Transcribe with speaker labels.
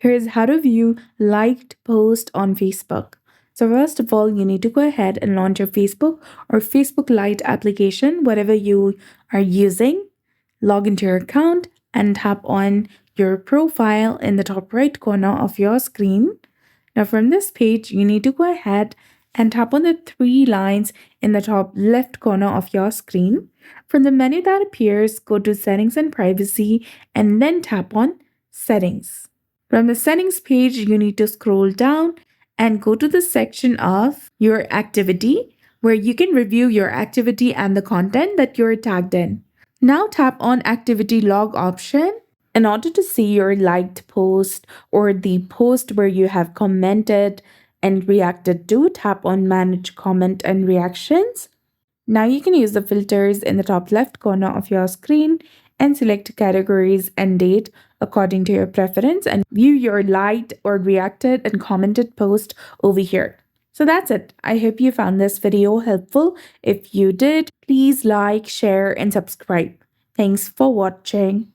Speaker 1: Here's how to view liked post on Facebook. So first of all, you need to go ahead and launch your Facebook or Facebook Lite application, whatever you are using. Log into your account and tap on your profile in the top right corner of your screen. Now from this page, you need to go ahead and tap on the three lines in the top left corner of your screen. From the menu that appears, go to Settings and Privacy and then tap on Settings. From the settings page, you need to scroll down and go to the section of your activity where you can review your activity and the content that you're tagged in. Now tap on Activity Log option in order to see your liked post or the post where you have commented and reacted to. Tap on Manage Comment and Reactions. Now you can use the filters in the top left corner of your screen and select categories and date according to your preference and view your liked or reacted and commented post over here. So that's it. I hope you found this video helpful. If you did, please like, share, and subscribe. Thanks for watching.